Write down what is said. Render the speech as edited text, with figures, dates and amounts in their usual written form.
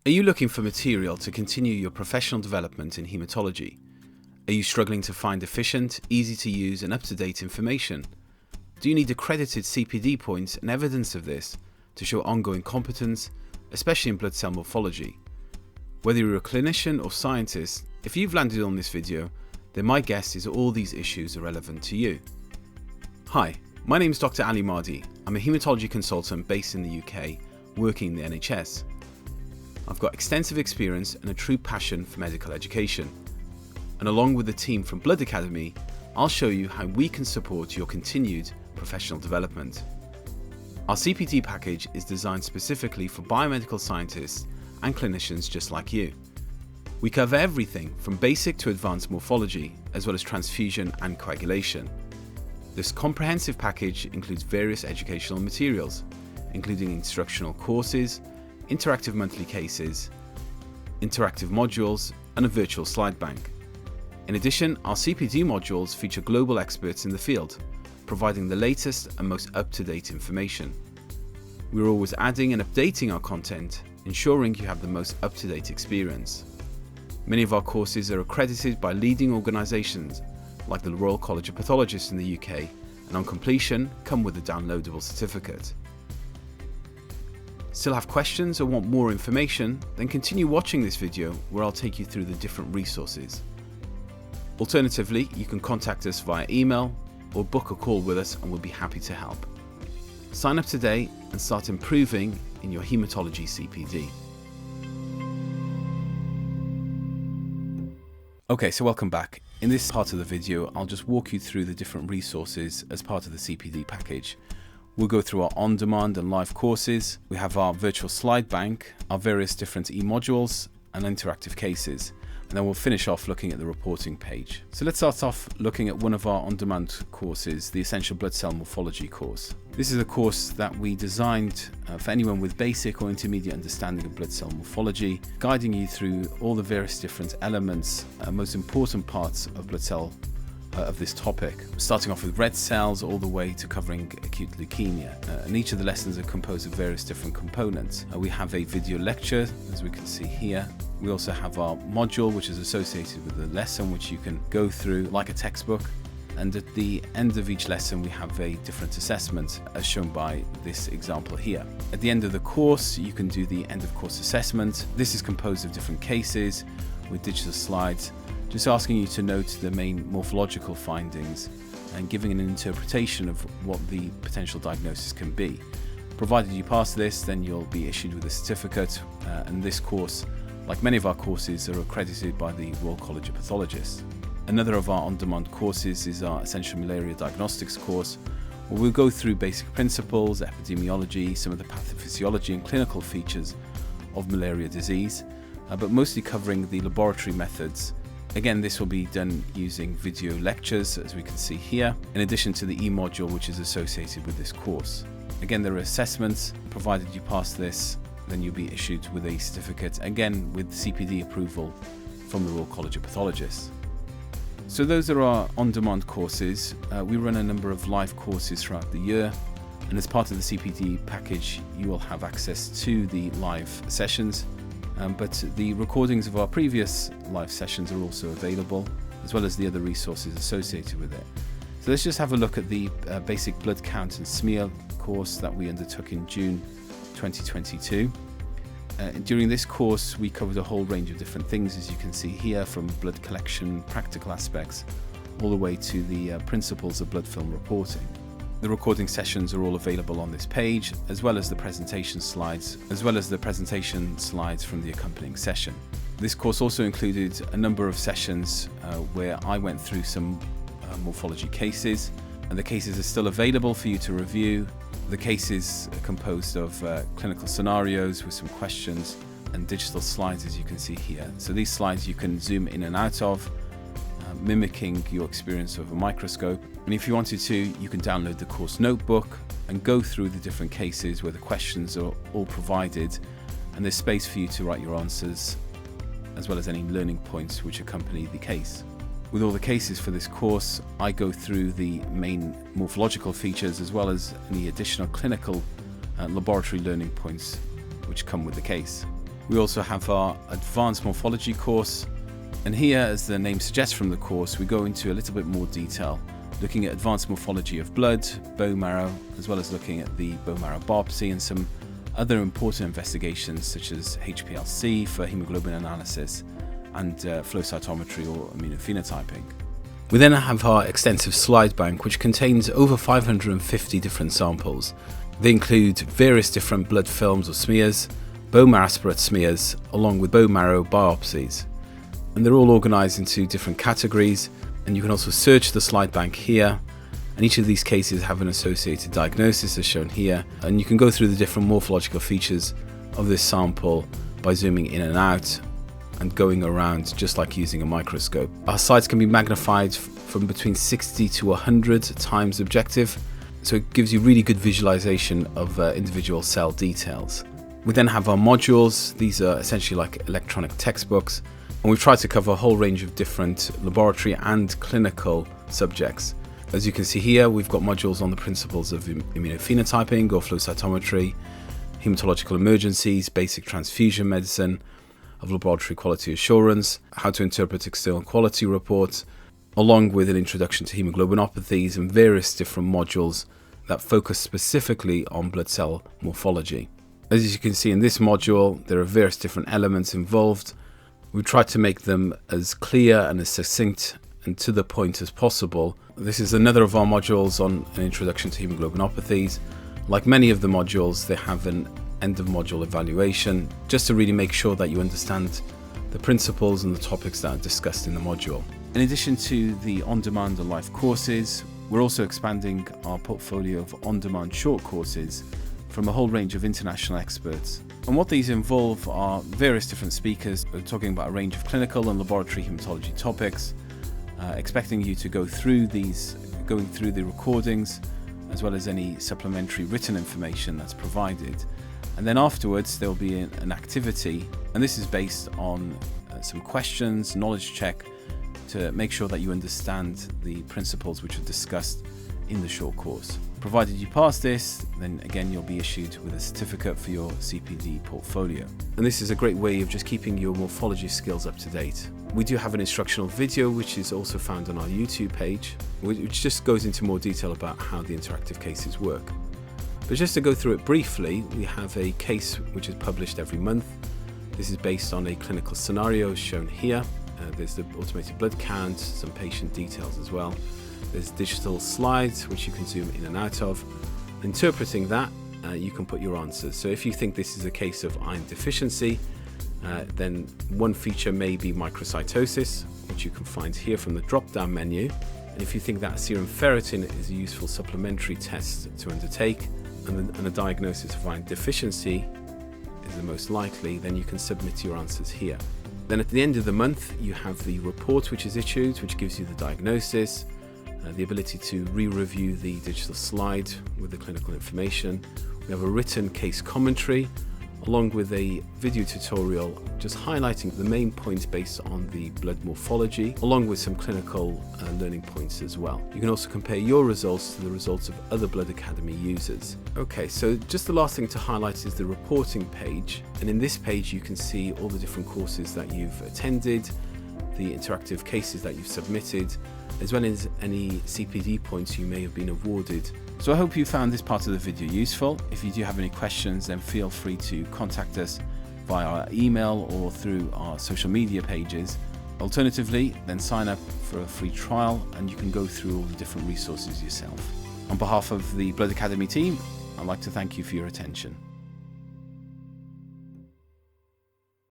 Are you looking for material to continue your professional development in haematology? Are you struggling to find efficient, easy to use and up-to-date information? Do you need accredited CPD points and evidence of this to show ongoing competence, especially in blood cell morphology? Whether you're a clinician or scientist, if you've landed on this video, then my guess is all these issues are relevant to you. Hi, my name is Dr. Ali Mardi. I'm a haematology consultant based in the UK, working in the NHS. I've got extensive experience and a true passion for medical education. And along with the team from Blood Academy, I'll show you how we can support your continued professional development. Our CPD package is designed specifically for biomedical scientists and clinicians just like you. We cover everything from basic to advanced morphology, as well as transfusion and coagulation. This comprehensive package includes various educational materials, including instructional courses, interactive monthly cases, interactive modules, and a virtual slide bank. In addition, our CPD modules feature global experts in the field, providing the latest and most up-to-date information. We're always adding and updating our content, ensuring you have the most up-to-date experience. Many of our courses are accredited by leading organisations like the Royal College of Pathologists in the UK, and on completion come with a downloadable certificate. Still have questions or want more information? Then continue watching this video where I'll take you through the different resources. Alternatively, you can contact us via email or book a call with us and we'll be happy to help. Sign up today and start improving in your haematology CPD. Okay, so welcome back. In this part of the video, I'll just walk you through the different resources as part of the CPD package. We'll go through our on-demand and live courses. We have our virtual slide bank, our various different e-modules and interactive cases. And then we'll finish off looking at the reporting page. So let's start off looking at one of our on-demand courses, the Essential Blood Cell Morphology course. This is a course that we designed for anyone with basic or intermediate understanding of blood cell morphology, guiding you through all the various different elements, most important parts of blood cell of this topic, starting off with red cells all the way to covering acute leukemia. And each of the lessons are composed of various different components. We have a video lecture, as we can see here. We also have our module, which is associated with the lesson, which you can go through like a textbook. And at the end of each lesson, we have a different assessment, as shown by this example here. At the end of the course, you can do the end of course assessment. This is composed of different cases with digital slides, just asking you to note the main morphological findings and giving an interpretation of what the potential diagnosis can be. Provided you pass this, then you'll be issued with a certificate, and this course, like many of our courses, are accredited by the Royal College of Pathologists. Another of our on-demand courses is our Essential Malaria Diagnostics course, where we'll go through basic principles, epidemiology, some of the pathophysiology and clinical features of malaria disease, but mostly covering the laboratory methods. Again, this will be done using video lectures, as we can see here, in addition to the e-module which is associated with this course. Again, there are assessments. Provided you pass this, then you'll be issued with a certificate, again with CPD approval from the Royal College of Pathologists. So those are our on-demand courses. We run a number of live courses throughout the year, and as part of the CPD package, you will have access to the live sessions. But the recordings of our previous live sessions are also available, as well as the other resources associated with it. So let's just have a look at the basic blood count and smear course that we undertook in June 2022. During this course, we covered a whole range of different things, as you can see here, from blood collection, practical aspects, all the way to the principles of blood film reporting. The recording sessions are all available on this page, as well as the presentation slides, from the accompanying session. This course also included a number of sessions where I went through some morphology cases, and the cases are still available for you to review. The cases are composed of clinical scenarios with some questions and digital slides, as you can see here. So these slides you can zoom in and out of, mimicking your experience of a microscope. And if you wanted to, you can download the course notebook and go through the different cases where the questions are all provided, and there's space for you to write your answers, as well as any learning points which accompany the case. With all the cases for this course, I go through the main morphological features as well as any additional clinical and laboratory learning points which come with the case. We also have our advanced morphology course, and here, as the name suggests from the course, we go into a little bit more detail, looking at advanced morphology of blood, bone marrow, as well as looking at the bone marrow biopsy and some other important investigations such as HPLC for hemoglobin analysis and flow cytometry or immunophenotyping. We then have our extensive slide bank, which contains over 550 different samples. They include various different blood films or smears, bone marrow aspirate smears, along with bone marrow biopsies. And they're all organized into different categories, and you can also search the slide bank here, and each of these cases have an associated diagnosis as shown here, and you can go through the different morphological features of this sample by zooming in and out and going around just like using a microscope. Our slides can be magnified from between 60 to 100 times objective, so it gives you really good visualization of individual cell details. We then have our modules. These are essentially like electronic textbooks, and we've tried to cover a whole range of different laboratory and clinical subjects. As you can see here, we've got modules on the principles of immunophenotyping or flow cytometry, hematological emergencies, basic transfusion medicine, of laboratory quality assurance, how to interpret external quality reports, along with an introduction to hemoglobinopathies and various different modules that focus specifically on blood cell morphology. As you can see in this module, there are various different elements involved. We tried to make them as clear and as succinct and to the point as possible. This is another of our modules on an introduction to hemoglobinopathies. Like many of the modules, they have an end of module evaluation, just to really make sure that you understand the principles and the topics that are discussed in the module. In addition to the on-demand and live courses, we're also expanding our portfolio of on-demand short courses from a whole range of international experts. And what these involve are various different speakers talking about a range of clinical and laboratory hematology topics, expecting you to go through going through the recordings, as well as any supplementary written information that's provided. And then afterwards there'll be an activity, and this is based on some questions, knowledge check, to make sure that you understand the principles which are discussed in the short course. Provided you pass this, then again you'll be issued with a certificate for your CPD portfolio. And this is a great way of just keeping your morphology skills up to date. We do have an instructional video which is also found on our YouTube page, which just goes into more detail about how the interactive cases work. But just to go through it briefly, we have a case which is published every month. This is based on a clinical scenario shown here. There's the automated blood count, some patient details as well. There's digital slides which you can zoom in and out of. Interpreting that, you can put your answers. So if you think this is a case of iron deficiency, then one feature may be microcytosis, which you can find here from the drop-down menu. And if you think that serum ferritin is a useful supplementary test to undertake, and a diagnosis of iron deficiency is the most likely, then you can submit your answers here. Then at the end of the month, you have the report which is issued, which gives you the diagnosis, the ability to re-review the digital slide with the clinical information. We have a written case commentary, along with a video tutorial just highlighting the main points based on the blood morphology, along with some clinical learning points as well. You can also compare your results to the results of other Blood Academy users. Okay, so just the last thing to highlight is the reporting page. And in this page, you can see all the different courses that you've attended, the interactive cases that you've submitted, as well as any CPD points you may have been awarded. So I hope you found this part of the video useful. If you do have any questions, then feel free to contact us via our email or through our social media pages. Alternatively, then sign up for a free trial and you can go through all the different resources yourself. On behalf of the Blood Academy team, I'd like to thank you for your attention.